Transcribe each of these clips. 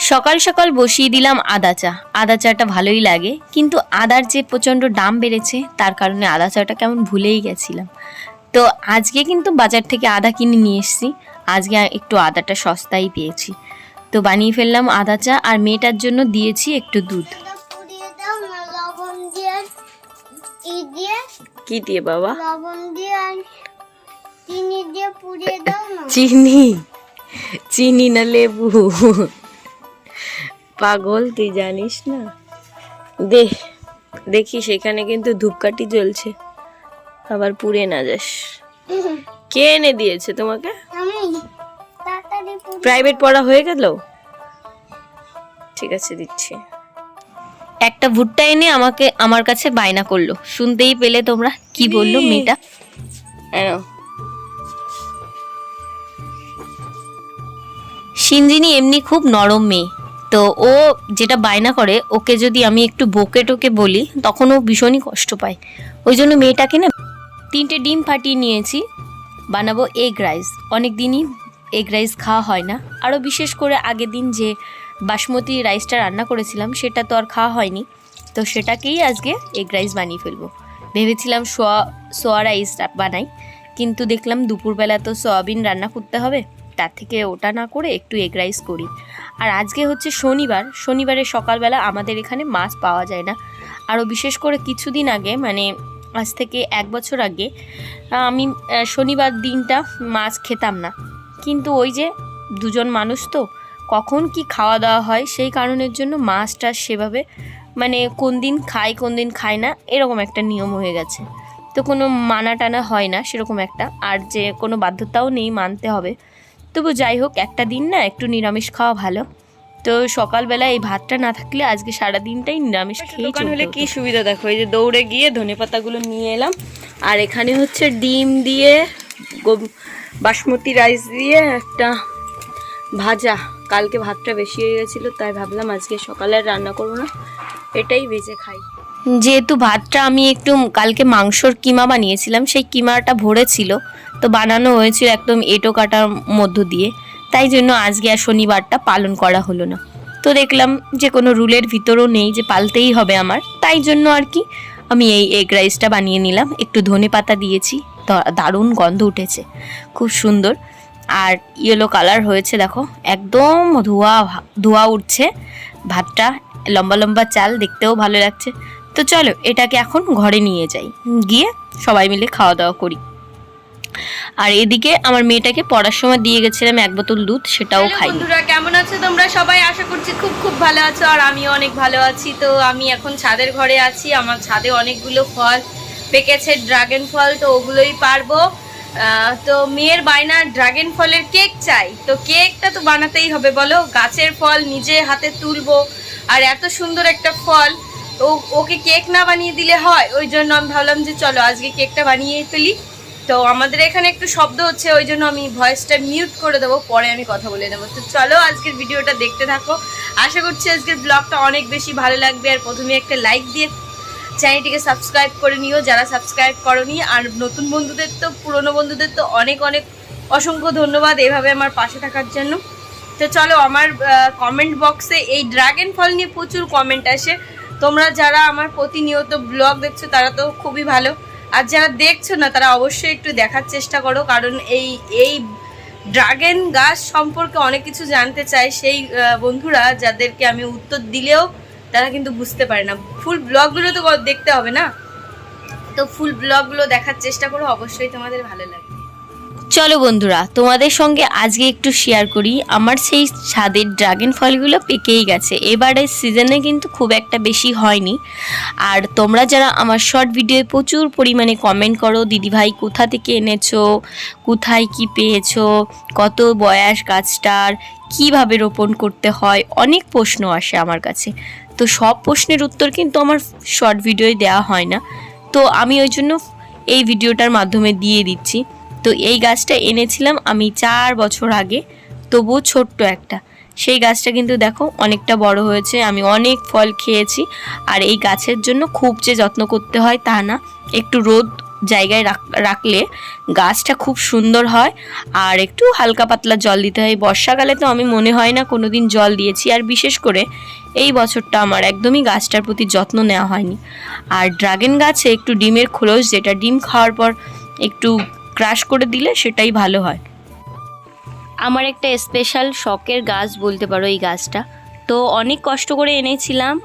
সকাল সকাল বসিয়ে দিলাম আদা চা। আদা চাটা ভালোই লাগে, কিন্তু আদার যে প্রচণ্ড দাম বেড়েছে তার কারণে আদা চাটা কেমন ভুলেই গেছিলাম। তো আজকে কিন্তু বাজার থেকে আদা কিনে নিয়ে এসেছি। আজকে একটু আদাটা সস্তায় পেয়েছি, তো বানিয়ে ফেললাম আদা চা। আর মেয়েটার জন্য দিয়েছি একটু দুধ। কি দিয়ে বাবা? চিনি? চিনি না লেবু? পাগল তুই, জানিস না? দেখি সেখানে কিন্তু ধূপকাঠি জ্বলছে, আবার পুড়ে না যাস। কে এনে দিয়েছে তোমাকে? প্রাইভেট পড়া হয়ে গেল? ঠিক আছে, দিচ্ছি। একটা ভুট্টা এনে আমার কাছে বায়না করলো। শুনতেই পেলে তোমরা কি বললো মেয়েটা। সিনজিনি এমনি খুব নরম মেয়ে, তো ও যেটা বায়না করে ওকে যদি আমি একটু বকে টোকে বলি তখন ও ভীষণই কষ্ট পায়। ওই জন্য মেয়েটাকে না 3টে ডিম ফাটিয়ে নিয়েছি, বানাবো এগ রাইস। অনেক দিনই এগ রাইস খাওয়া হয় না, আরও বিশেষ করে আগের দিন যে বাসমতি রাইসটা রান্না করেছিলাম সেটা তো আর খাওয়া হয়নি, তো সেটাকেই আজকে এগ রাইস বানিয়ে ফেলবো। ভেবেছিলাম সোয়া রাইস বানাই, কিন্তু দেখলাম দুপুরবেলা তো সয়াবিন রান্না করতে হবে, তার থেকে ওটা না করে একটু এগ রাইস করি। আর আজকে হচ্ছে শনিবার, শনিবারে সকালবেলা আমাদের এখানে মাছ পাওয়া যায় না। আরও বিশেষ করে কিছুদিন আগে, মানে আজ থেকে 1 বছর আগে, আমি শনিবার দিনটা মাছ খেতাম না, কিন্তু ওই যে দুজন মানুষ তো কখন কি খাওয়া দাওয়া হয় সেই কারণের জন্য মাছটা সেভাবে মানে কোন দিন খাই কোন দিন খাই না এরকম একটা নিয়ম হয়ে গেছে। তো কোনো মানা টানা হয় না সেরকম একটা, আর যে কোনো বাধ্যতাও নেই মানতে হবে। তবু যাই হোক, একটা দিন না একটু নিরামিষ খাওয়া ভালো। তো সকালবেলা এই ভাতটা না থাকলে আজকে সারা দিনটাই নিরামিষ খেয়ে দোকান হলে কি সুবিধা দেখো, এই যে দৌড়ে গিয়ে ধনেপাতাগুলো নিয়ে এলাম। আর এখানে হচ্ছে ডিম দিয়ে বাসমতি রাইস দিয়ে একটা ভাজা। কালকে ভাতটা বেশি হয়ে গেছিলো, তাই ভাবলাম আজকে সকালে রান্না করবো না, এটাই ভেজে খাই। যেহেতু ভাতটা আমি একটু কালকে মাংসর কিমা বানিয়েছিলাম, সেই কিমাটা ভরে ছিল, তো বানানো হয়েছিল একদম এঁটো কাটার মধ্য দিয়ে, তাই জন্য আজকে আর শনিবারটা পালন করা হলো না। তো দেখলাম যে কোনো রুলের ভিতরও নেই যে পালতেই হবে আমার, তাই জন্য আর কি আমি এই এগ রাইসটা বানিয়ে নিলাম। একটু ধনে পাতা দিয়েছি, দারুণ গন্ধ উঠেছে, খুব সুন্দর। আর ইয়েলো কালার হয়েছে দেখো, একদম ধোয়া উঠছে। ভাতটা লম্বা লম্বা চাল, দেখতেও ভালো লাগছে। তো চলো এটাকে এখন ঘরে নিয়ে যাই, গিয়ে সবাই মিলে খাওয়া দাওয়া করি। আর এদিকে আমার মেয়েটাকে পড়ার সময় দিয়ে গেছিলাম 1 বোতল দুধ, সেটাও খাই। বন্ধুরা কেমন আছো তোমরা সবাই? আশা করছি খুব খুব ভালো আছো, আর আমিও অনেক ভালো আছি। তো আমি এখন ছাদের ঘরে আছি, আমার ছাদে অনেকগুলো ফল পেকেছে, ড্রাগন ফল, তো ওগুলোই পারবো। তো মেয়ের বায়না ড্রাগন ফলের কেক চাই, তো কেকটা তো বানাতেই হবে বলো, গাছের ফল নিজে হাতে তুলবো, আর এত সুন্দর একটা ফল, ওকে কেক না বানিয়ে দিলে হয়। ওই জন্য আমি ভাবলাম যে চলো আজকে কেকটা বানিয়ে ফেলি। তো আমাদের এখানে একটু শব্দ হচ্ছে, ওই জন্য আমি ভয়েসটা মিউট করে দেবো, পরে আমি কথা বলে দেবো। তো চলো আজকের ভিডিওটা দেখতে থাকো, আশা করছি আজকের ব্লগটা অনেক বেশি ভালো লাগবে। আর প্রথমে একটা লাইক দিয়ে চ্যানেলটিকে সাবস্ক্রাইব করে নিও যারা সাবস্ক্রাইব করোনি, আর নতুন বন্ধুদের তো পুরনো বন্ধুদের তো অনেক অনেক অসংখ্য ধন্যবাদ এভাবে আমার পাশে থাকার জন্য। তো চলো, আমার কমেন্ট বক্সে এই ড্রাগন ফল নিয়ে প্রচুর কমেন্ট আসে। তোমরা যারা আমার প্রতিনিয়ত ব্লগ দেখছো তারা তো খুবই ভালো, আর যারা দেখছো না তারা অবশ্যই একটু দেখার চেষ্টা করো, কারণ এই ড্রাগন গাছ সম্পর্কে অনেক কিছু জানতে চাই সেই বন্ধুরা, যাদেরকে আমি উত্তর দিলেও তারা কিন্তু বুঝতে পারে না। ফুল ব্লগগুলো তো দেখতে হবে না, তো ফুল ব্লগগুলো দেখার চেষ্টা করো, অবশ্যই তোমাদের ভালো লাগবে। চলো বন্ধুরা, তোমাদের সঙ্গে আজকে একটু শেয়ার করি আমার সেই ছাদের ড্রাগন ফলগুলো পেকেই গেছে। এবারের সিজনে কিন্তু খুব একটা বেশি হয়নি। আর তোমরা যারা আমার শর্ট ভিডিওয়ে প্রচুর পরিমাণে কমেন্ট করো, দিদিভাই কোথা থেকে এনেছো, কোথায় কি পেয়েছো, কত বয়স গাছটার, কিভাবে রোপণ করতে হয়, অনেক প্রশ্ন আসে আমার কাছে। তো সব প্রশ্নের উত্তর কিন্তু আমার শর্ট ভিডিওয়ে দেওয়া হয় না, তো আমি ওই জন্য এই ভিডিওটার মাধ্যমে দিয়ে দিচ্ছি। তো এই গাছটা এনেছিলাম আমি 4 বছর আগে, তবুও ছোট্ট একটা। সেই গাছটা কিন্তু দেখো অনেকটা বড় হয়েছে, আমি অনেক ফল খেয়েছি। আর এই গাছের জন্য খুব যে যত্ন করতে হয় তা না, একটু রোদ জায়গায় রাখলে গাছটা খুব সুন্দর হয়। আর একটু হালকা পাতলা জল দিতে হয়। বর্ষাকালে তো আমি মনে হয় না কোনোদিন জল দিয়েছি, আর বিশেষ করে এই বছরটা আমার একদমই গাছটার প্রতি যত্ন নেওয়া হয়নি। আর ড্রাগন গাছে একটু ডিমের খোলস, যেটা ডিম খাওয়ার পর একটু ক্রাশ করে দিলে সেটাই ভালো হয়। আমার একটা স্পেশাল শখের গাছ বলতে পারো এই গাছটা। তো অনেক কষ্ট করে এনেছিলাম,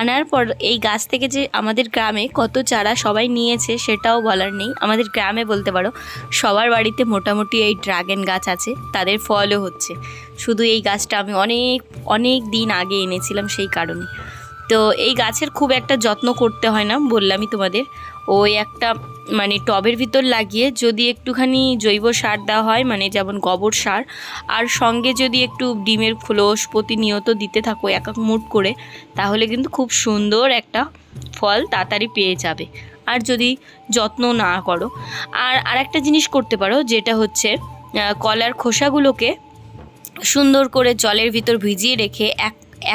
আনার পর এই গাছ থেকে যে আমাদের গ্রামে কত চারা সবাই নিয়েছে সেটাও বলার নেই। আমাদের গ্রামে বলতে পারো সবার বাড়িতে মোটামুটি এই ড্রাগন গাছ আছে, তাদের ফলও হচ্ছে। শুধু এই গাছটা আমি অনেক অনেক দিন আগে এনেছিলাম সেই কারণে। তো এই গাছের খুব একটা যত্ন করতে হয় না, বললামই তোমাদের। ওই একটা মানে টবের ভিতর লাগিয়ে যদি একটুখানি জৈব সার দেওয়া হয়, মানে যেমন গোবর সার, আর সঙ্গে যদি একটু ডিমের খোলস প্রতিনিয়ত দিতে থাকো এক এক মুঠ করে, তাহলে কিন্তু খুব সুন্দর একটা ফল তাড়াতাড়ি পেয়ে যাবে। আর যদি যত্ন না করো, আর একটা জিনিস করতে পারো, যেটা হচ্ছে কলার খোসাগুলোকে সুন্দর করে জলের ভিতর ভিজিয়ে রেখে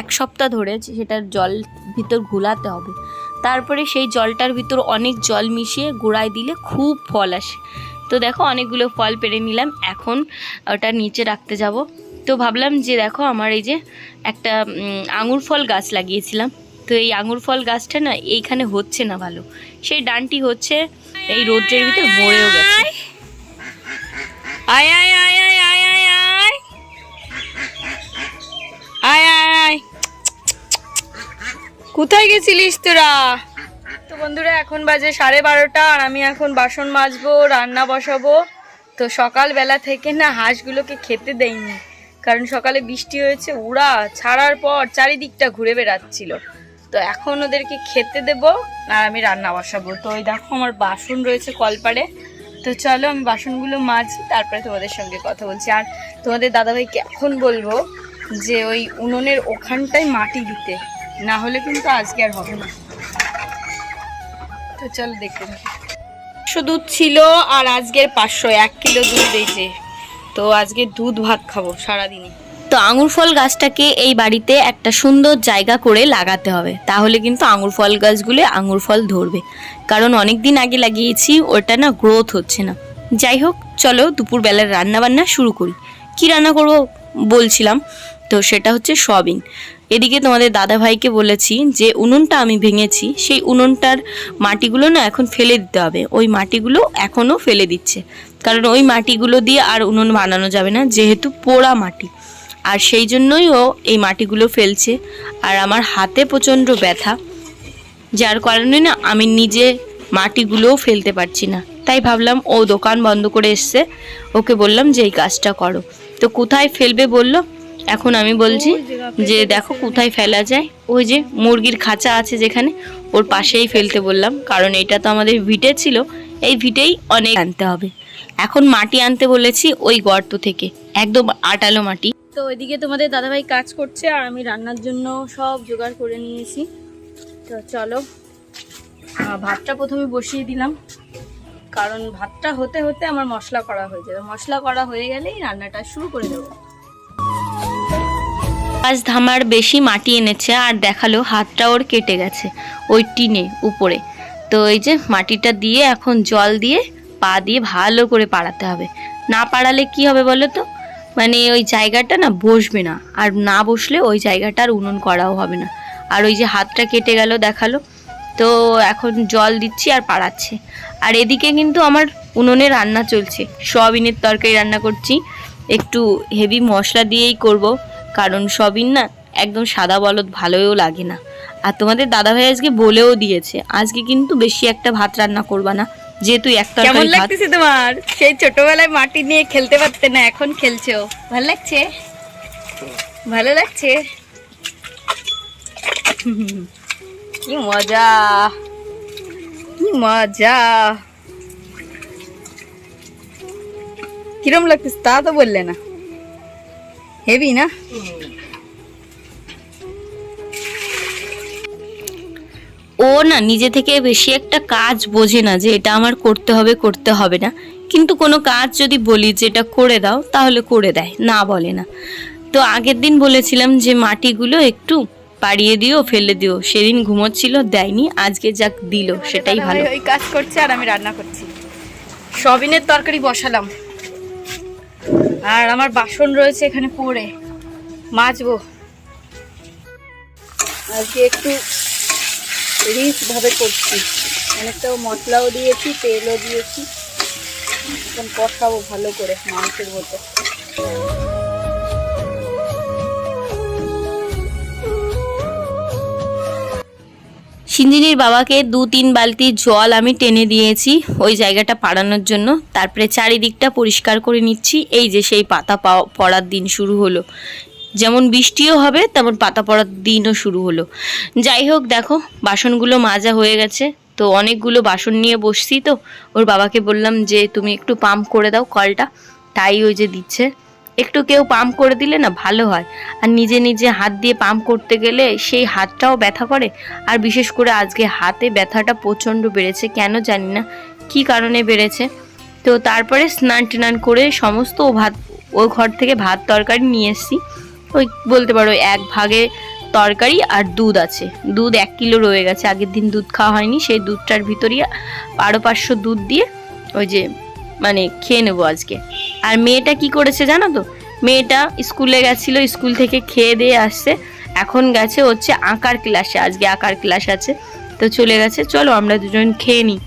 এক সপ্তাহ ধরে সেটার জল ভিতর ঘোলাতে হবে। তারপরে সেই জলটার ভিতর অনেক জল মিশিয়ে গুঁড়ায় দিলে খুব ফল আসে। তো দেখো অনেকগুলো ফল পেড়ে নিলাম, এখন ওটা নিচে রাখতে যাব। তো ভাবলাম যে দেখো আমার এই যে একটা আঙুর ফল গাছ লাগিয়েছিলাম, তো এই আঙুর ফল গাছটা না এইখানে হচ্ছে না ভালো, সেই ডানটি হচ্ছে এই রোদ্রের ভিতর মরেও গেছে। আয় আয় আয় আয় আয় আয় আয় আয় আয় আয়, কোথায় গেছিলিস তোরা? তো বন্ধুরা এখন বাজে 12:30 আর আমি এখন বাসন মাজবো, রান্না বসাবো। তো সকালবেলা থেকে না হাঁসগুলোকে খেতে দেইনি, কারণ সকালে বৃষ্টি হয়েছে, ওরা ছাড়ার পর চারিদিকটা ঘুরে বেড়াচ্ছিল। তো এখন ওদেরকে খেতে দেব আর আমি রান্না বসাবো। তো ওই দেখো আমার বাসন রয়েছে কলপাড়ে। তো চলো আমি বাসনগুলো মাজি, তারপরে তোমাদের সঙ্গে কথা বলছি। আর তোমাদের দাদাভাইকে এখন বলবো যে ওই উনুনের ওখানটায় মাটি দিতে, না হলে কিন্তু আজকে আর হবে না। তো চলো দেখতে থাকি। দুধ ছিল আর আজকের 501 কিলো দুধ দিয়েছে। তো আজকে দুধ ভাত খাবো সারাদিনে। তো আঙুর ফল গাছটাকে এই বাড়িতে একটা সুন্দর জায়গা করে লাগাতে হবে, তাহলে কিন্তু আঙুর ফল গাছগুলো আঙুর ফল ধরবে। কারণ অনেক দিন আগে লাগিয়েছি, ওটা না গ্রোথ হচ্ছে না। যাই হোক, চলো দুপুরবেলার রান্না বান্না শুরু করি। কি রান্না করব বলছিলাম, তো সেটা হচ্ছে সয়াবিন। এদিকে তোমাদের দাদা ভাইকে বলেছি যে উনুনটা আমি ভেঙেছি, সেই উনুনটার মাটিগুলো না এখন ফেলে দিতে হবে। ওই মাটিগুলো এখনও ফেলে দিচ্ছে, কারণ ওই মাটিগুলো দিয়ে আর উনুন বানানো যাবে না, যেহেতু পোড়া মাটি। আর সেই জন্যই ও এই মাটিগুলো ফেলছে। আর আমার হাতে প্রচণ্ড ব্যথা, যার কারণে না আমি নিজে মাটিগুলোও ফেলতে পারছি না। তাই ভাবলাম ও দোকান বন্ধ করে এসছে, ওকে বললাম যে এই কাজটা করো। তো কোথায় ফেলবে বললো, এখন আমি বলছি যে দেখো কোথায় ফেলা যায়। ওই যে মুরগির খাঁচা আছে যেখানে, ওর পাশেই ফেলতে বললাম, কারণ এটা তো আমাদের ভিটে ছিল, এই ভিটেই অনেক আনতে হবে। এখন মাটি আনতে বলেছি ওই গর্ত থেকে, একদম আটালো মাটি। তো ওইদিকে তোমাদের দাদাভাই কাজ করছে আর আমি রান্নার জন্য সব জোগাড় করে নিয়েছি। তো চলো ভাতটা প্রথমে বসিয়ে দিলাম, কারণ ভাতটা হতে হতে আমার মশলা করা হয়ে যাবে। মশলা করা হয়ে গেলেই রান্নাটা শুরু করে দেবো। পাঁচ ধামার বেশি মাটি এনেছে আর দেখালো হাতটা ওর কেটে গেছে ওই টিনে উপরে। তো এই যে মাটিটা দিয়ে এখন জল দিয়ে পা দিয়ে ভালো করে পাড়াতে হবে। না পাড়ালে কি হবে বলো তো, মানে ওই জায়গাটা না বসবে না, আর না বসলে ওই জায়গাটা আর উনুন করাও হবে না। আর ওই যে হাতটা কেটে গেল দেখালো, তো এখন জল দিচ্ছি আর পাড়াচ্ছি। আর এদিকে কিন্তু আমার উনুনে রান্না চলছে, সয়াবিনের তরকারি রান্না করছি। একটু হেভি মশলা দিয়েই করব, কারণ সয়াবিন না একদম সাদা বলদ ভালোও লাগে না। আর তোমাদের দাদাভাই আজকে বলেও দিয়েছে আজকে কিন্তু বেশি একটা ভাত রান্না করবা না, যেহেতু একটা। কেমন লাগতেছে তোমার? সেই ছোটবেলায় মাটি নিয়ে খেলতে পারতে না, এখন খেলছো, ভালো লাগছে? ভালো লাগছে? কি মজা, কি মজা। কিরম লাগতেছে তা তো বললে না, হেভি না? ও না নিজে থেকে বেশি একটা কাজ বোঝে না যে এটা আমার করতে হবে করতে হবে না, কিন্তু কোনো কাজ যদি বলি যে এটা করে দাও তাহলে করে দেয়, না বলে না। তো আগের দিন বলেছিলাম যে মাটিগুলো একটু পাড়িয়ে দিও, ফেলে দিও, সেদিন ঘুমোচ্ছিল দেয়নি, আজকে যাক দিল সেটাই ভালো। ওই কাজ করছে আর আমি রান্না করছি। সয়াবিনের তরকারি বসালাম, আর আমার বাসন রয়েছে এখানে পড়ে, মাজবো। আজকে একটু রিচ ভাবে করছি, অনেকটা মশলাও দিয়েছি, তেলও দিয়েছি। এখন কষাবো ভালো করে মাংসের মতো। সিঞ্জিনির বাবাকে 2-3 বালতি জল আমি টেনে দিয়েছি ওই জায়গাটা পাড়ানোর জন্য। তারপরে চারিদিকটা পরিষ্কার করে নিচ্ছি। এই যে সেই পাতা পড়ার দিন শুরু হলো, যেমন বৃষ্টিও হবে তেমন পাতা পড়ার দিনও শুরু হলো। যাই হোক, দেখো বাসনগুলো মাজা হয়ে গেছে। তো অনেকগুলো বাসন নিয়ে বসছি, তো ওর বাবাকে বললাম যে তুমি একটু পাম্প করে দাও কলটা, তাই ওই যে দিচ্ছে। একটু কেউ পাম্প করে দিলে না ভালো হয়, আর নিজে নিজে হাত দিয়ে পাম্প করতে গেলে সেই হাতটাও ব্যথা করে। আর বিশেষ করে আজকে হাতে ব্যথাটা প্রচণ্ড বেড়েছে, কেন জানি না কি কারণে বেড়েছে। তো তারপরে স্নান টান করে সমস্ত ওই ঘর থেকে ভাত তরকারি নিয়ে এসেছি। ওই বলতে পারো 1 ভাগে তরকারি আর দুধ আছে। দুধ 1 কিলো রয়ে গেছে, আগের দিন দুধ খাওয়া হয়নি, সেই দুধটার ভিতরেই আরও 500 দুধ দিয়ে ওই যে মানে খেয়ে নেবো আজকে। আর মেয়েটা কি করেছে জানো তো, মেয়েটা স্কুলে গেছিলো, স্কুল থেকে খেয়ে দিয়ে আসছে, এখন গেছে হচ্ছে আঁকার ক্লাসে, আজকে আঁকার ক্লাস আছে, তো চলে গেছে। চলো আমরা দুজন খেয়ে নিই।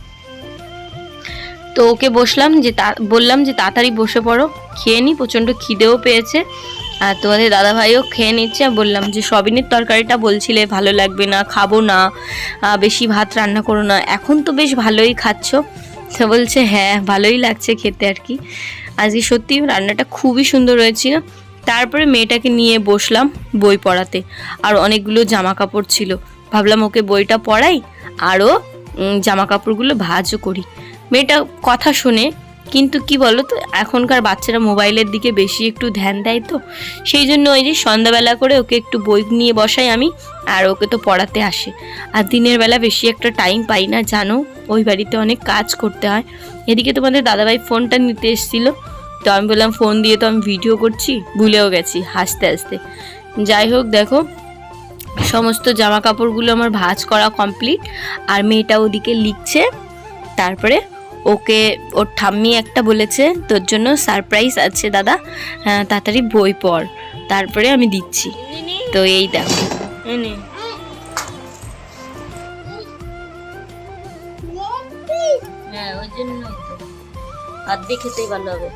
তো ওকে বললাম যে তাড়াতাড়ি বসে পড়ো, খেয়ে নিই, প্রচণ্ড খিদেও পেয়েছে। আর তোমাদের দাদাভাইও খেয়ে নিচ্ছে। বললাম যে সয়াবিনের তরকারিটা বলছিলে ভালো লাগবে না, খাবো না, বেশি ভাত রান্না করো না, এখন তো বেশ ভালোই খাচ্ছ। তো বলছে হ্যাঁ ভালোই লাগছে খেতে আর কি। আজকে সত্যি রান্নাটা খুবই সুন্দর হয়েছিল। তারপরে মেয়েটাকে নিয়ে বসলাম বই পড়াতে, আর অনেকগুলো জামা কাপড় ছিল, ভাবলাম ওকে বইটা পড়াই আরও জামা কাপড়গুলো ভাঁজও করি। মেয়েটা কথা শোনে, কিন্তু কি বলো তো এখনকার বাচ্চারা মোবাইলের দিকে বেশি একটু ধ্যান দেয়, তো সেই জন্য ওই যে সন্ধ্যাবেলা করে ওকে একটু বই নিয়ে বসাই আমি, আর ওকে তো পড়াতে আসে। আর দিনের বেলা বেশি একটা টাইম পাই না জানো, ওই বাড়িতে অনেক কাজ করতে হয়। এদিকে তোমাদের দাদাভাই ফোনটা নিতে এসেছিলো, তো আমি বললাম ফোন দিয়ে তো আমি ভিডিও করছি, ভুলেও গেছি হাসতে হাসতে। যাই হোক, দেখো সমস্ত জামা কাপড়গুলো আমার ভাঁজ করা কমপ্লিট, আর মেয়েটা ওদিকে লিখছে। তারপরে ওকে ওর ঠাম্মি একটা বলেছে তোর জন্য সারপ্রাইজ আছে দাদা, তাড়াতাড়ি বই পড়, তারপরে আমি দিচ্ছি। তো এই দেখো হ্যাঁ, ওই জন্য হাত দিয়ে খেতেই ভালো হবে।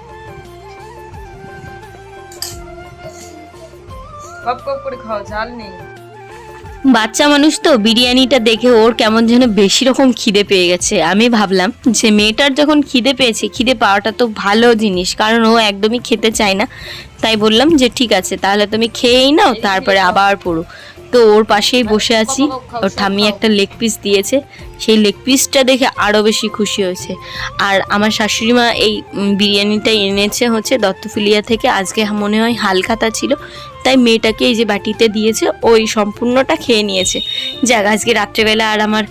কপ কপ করে খাও, ঝাল নেই। বাচ্চা মানুষ তো, বিরিয়ানিটা দেখে ওর কেমন যেন বেশি রকম খিদে পেয়ে গেছে। আমি ভাবলাম যে মেয়েটার যখন খিদে পেয়েছে, খিদে পাওয়াটা তো ভালো জিনিস, কারণ ও একদমই খেতে চায় না। তাই বললাম যে ঠিক আছে তাহলে তুমি খেয়েই নাও, তারপরে আবার পড়ো। তো ওর পাশেই বসে আছি, ওর ঠাম্মি একটা লেগ পিস দিয়েছে, সেই লেগ পিসটা দেখে আরও বেশি খুশি হয়েছে। আর আমার শাশুড়ি মা এই বিরিয়ানিটা এনেছে হচ্ছে দত্তফিলিয়া থেকে, আজকে মনে হয় হালখাতা ছিল, তাই মেয়েটাকে এই যে বাটিতে দিয়েছে, ওই সম্পূর্ণটা খেয়ে নিয়েছে। যাক, আজকে রাত্রেবেলা আর আমার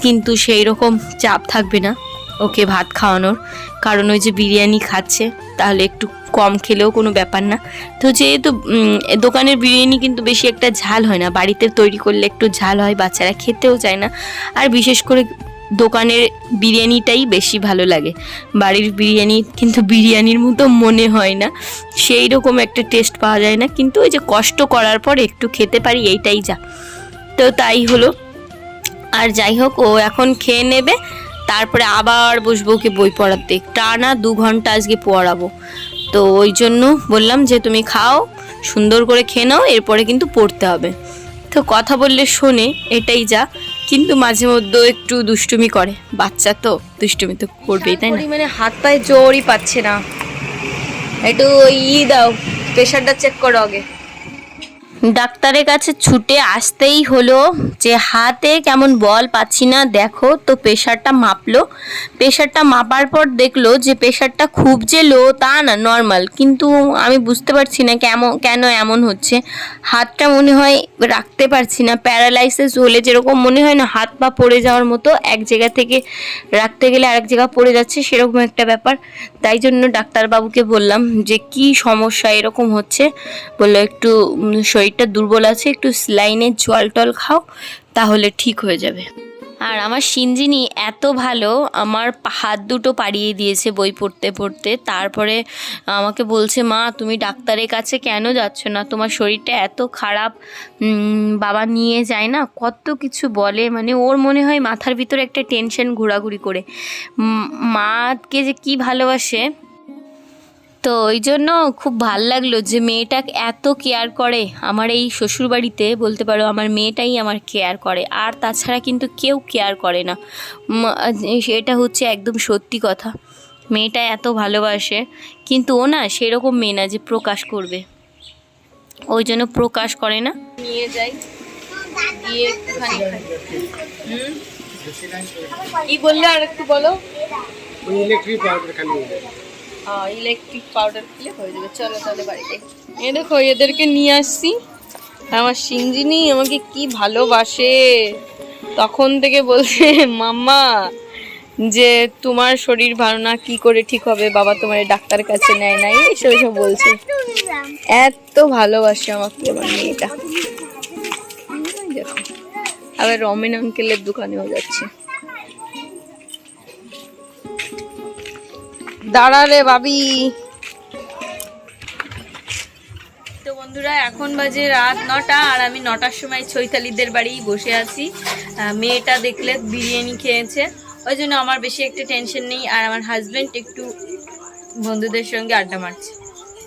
কিন্তু সেই রকম চাপ থাকবে না ওকে ভাত খাওয়ানোর, কারণ ওই যে বিরিয়ানি খাচ্ছে, তাহলে একটু কম খেলেও কোনো ব্যাপার না। তো যেহেতু দোকানের বিরিয়ানি কিন্তু বেশি একটা ঝাল হয় না, বাড়িতে তৈরি করলে একটু ঝাল হয়, বাচ্চারা খেতেও চায় না। আর বিশেষ করে দোকানের বিরিয়ানিটাই বেশি ভালো লাগে, বাড়ির বিরিয়ানি কিন্তু বিরিয়ানির মতো মনে হয় না, সেই রকম একটা টেস্ট পাওয়া যায় না। কিন্তু ওই যে কষ্ট করার পর একটু খেতে পারি, এইটাই যা। তো তাই হলো। আর যাই হোক, ও এখন খেয়ে নেবে, তারপরে আবার বসবো ওকে বই পড়াতে, টানা 2 ঘন্টা আজকে পড়াবো। তো ওই জন্য বললাম যে তুমি খাও, সুন্দর করে খেয়ে নাও, এরপরে কিন্তু পড়তে হবে। তো কথা বললে শোনে, এটাই যা, কিন্তু মাঝে মধ্যে একটু দুষ্টুমি করে, বাচ্চা তো দুষ্টুমি তো করবেই, তাই না? মানে হাত পায়ে জোরই পাচ্ছে না, একটু দাও, প্রেশারটা চেক করো আগে। ডাক্তারের কাছে ছুটে আসতেই হলো যে হাতে কেমন বল পাচ্ছি না, দেখো। তো প্রেশারটা মাপলো, প্রেশারটা মাপার পর দেখলো যে প্রেশারটা খুব যে লো তা না, নর্মাল। কিন্তু আমি বুঝতে পারছি না কেন এমন হচ্ছে। হাতটা মনে হয় রাখতে পারছি না, প্যারালাইসিস হলে যেরকম মনে হয় না হাত পা পড়ে যাওয়ার মতো, এক জায়গা থেকে রাখতে গেলে আরেক জায়গা পড়ে যাচ্ছে, সেরকম একটা ব্যাপার। তাই জন্য ডাক্তারবাবুকে বললাম যে কি সমস্যা এরকম হচ্ছে। বললো একটু শরীরটা দুর্বল আছে, একটু স্যালাইনের জল টল খাও, তাহলে ঠিক হয়ে যাবে। আর আমার সিঞ্জিনি এত ভালো, আমার হাত দুটো পাড়িয়ে দিয়েছে বই পড়তে পড়তে। তারপরে আমাকে বলছে, মা তুমি ডাক্তারের কাছে কেন যাচ্ছ না, তোমার শরীরটা এত খারাপ, বাবা নিয়ে যায় না, কত কিছু বলে। মানে ওর মনে হয় মাথার ভিতরে একটা টেনশন ঘোরাঘুরি করে। মাকে যে কি ভালোবাসে। তো ওই জন্য খুব ভাল লাগলো যে মেয়েটা এত কেয়ার করে। আমার এই শ্বশুরবাড়িতে বলতে পারো আমার মেয়েটাই আমার কেয়ার করে, আর তাছাড়া কিন্তু কেউ কেয়ার করে না। এটা হচ্ছে একদম সত্যি কথা। মেয়েটা এত ভালোবাসে, কিন্তু ও না সেরকম মেয়ে না যে প্রকাশ করবে, ওই জন্য প্রকাশ করে না। নিয়ে যাই, গিয়ে একটুখানি খাই। কি বললে আর একটু বলো। ইলেকট্রিক পাউডার খালি ইলেকট্রিক পাউডার খেলে হয়ে যাবে। চলো তাহলে বাড়িতে। এই দেখো এদেরকে নিয়ে আসছি। আমার সিঞ্জিনি আমাকে কি ভালোবাসে, তখন থেকে বলছে মাম্মা যে তোমার শরীর ভালো না, কি করে ঠিক হবে, বাবা তোমার ডাক্তার কাছে নেয় নাই, এসব এসব বলছে। এত ভালোবাসে আমাকে আমার মেয়েটা। দেখো আবার রমেন আঙ্কেলের দোকানেও যাচ্ছে। দাঁড়া রে বাবি। তো বন্ধুরা এখন বাজে রাত 9টা, আর আমি 9টার সময় চৈতালিদের বাড়ি বসে আছি। মেয়েটা দেখলে বিরিয়ানি খেয়েছে, ওই জন্য আমার বেশি একটা টেনশন নেই। আর আমার হাজব্যান্ড একটু বন্ধুদের সঙ্গে আড্ডা মারছে।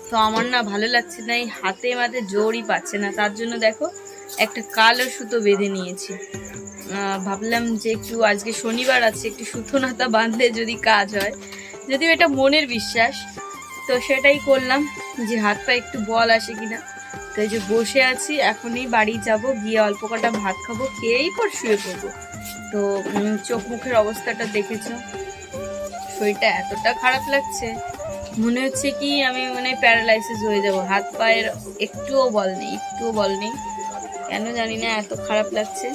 তো আমার না ভালো লাগছে না, এই হাতে মাতে জোরই পাচ্ছে না, তার জন্য দেখো একটা কালো সুতো বেঁধে নিয়েছি। ভাবলাম যে একটু আজকে শনিবার আছে, একটু সুতো নাতা বাঁধলে যদি কাজ হয়, যদিও এটা মনের বিশ্বাস, তো সেটাই করলাম যে হাত পা একটু বল আসে কিনা। তো এই যে বসে আছি, এখনই বাড়ি যাব, গিয়ে অল্প কটা ভাত খাবো, খেয়েই পর শুয়ে পড়বো। তো চোখ মুখের অবস্থাটা দেখেছো, শরীরটা এতটা খারাপ লাগছে, মনে হচ্ছে কি আমি মানে প্যারালাইসিস হয়ে যাব। হাত পায়ের একটুও বল নেই, কেন জানি না এত খারাপ লাগছে।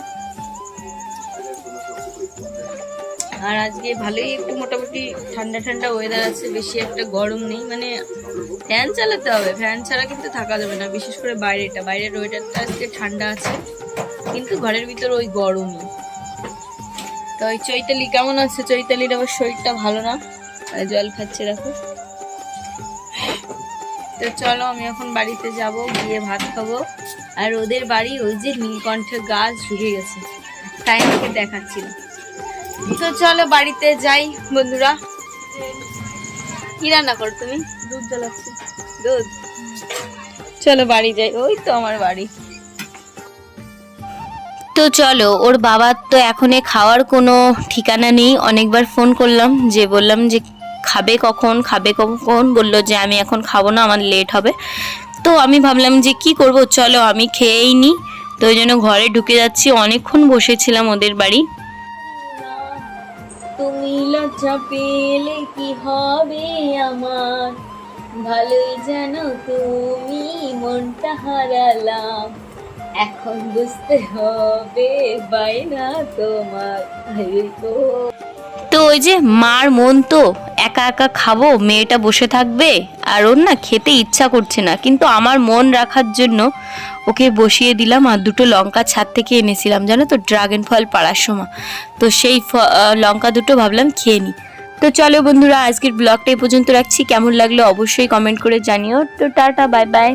আর আজকে ভালোই একটু মোটামুটি ঠান্ডা ঠান্ডা ওয়েদার আছে, বেশি একটা গরম নেই। মানে ফ্যান চালাতে হবে, ফ্যান ছাড়া কিন্তু থাকা যাবে না, বিশেষ করে বাইরের ওয়েদারটা আজকে ঠান্ডা আছে, কিন্তু ঘরের ভিতর ওই গরমই। তো ওই চৈতালি কেমন আছে? চৈতালির আবার শরীরটা ভালো না, জল খাচ্ছে দেখো। তো চলো আমি এখন বাড়িতে যাব, গিয়ে ভাত খাবো। আর ওদের বাড়ি ওই যে নীলকণ্ঠের গাছ ঝুঁকে গেছে, তাই আমাকে দেখাচ্ছিল। তো চলো বাড়িতে যাই বন্ধুরা। কি রান্না করো তুমি? দুধ জ্বালাচ্ছি, দুধ। চলো বাড়ি যাই, ওই তো আমার বাড়ি। তো চলো, ওর বাবার তো এখন খাওয়ার কোনো ঠিকানা নেই। অনেকবার ফোন করলাম, যে বললাম যে খাবে কখন, বললো যে আমি এখন খাবো না, আমার লেট হবে। তো আমি ভাবলাম যে কি করব, চলো আমি খেয়েই নিই। তো ওই জন্য ঘরে ঢুকে যাচ্ছি, অনেকক্ষণ বসেছিলাম ওদের বাড়ি। তুমি লজ্জা পেলে কি হবে আমার, ভালোই জানো তুমি মনটা হারালাম, এখন বুঝতে হবে বায়না তোমার। তো ওই যে মার মন, তো একা একা খাবো, মেয়েটা বসে থাকবে, আর ওর না খেতে ইচ্ছা করছে না, কিন্তু আমার মন রাখার জন্য ওকে বসিয়ে দিলাম। আর দুটো লঙ্কা ছাদ থেকে এনেছিলাম, জানো তো, ড্রাগন ফল পাড়ার সময়, তো সেই লঙ্কা দুটো ভাবলাম খেয়ে নিই। তো চলো বন্ধুরা, আজকের ব্লগটা এই পর্যন্ত রাখছি। কেমন লাগলো অবশ্যই কমেন্ট করে জানিও। তো টাটা, বাই বাই।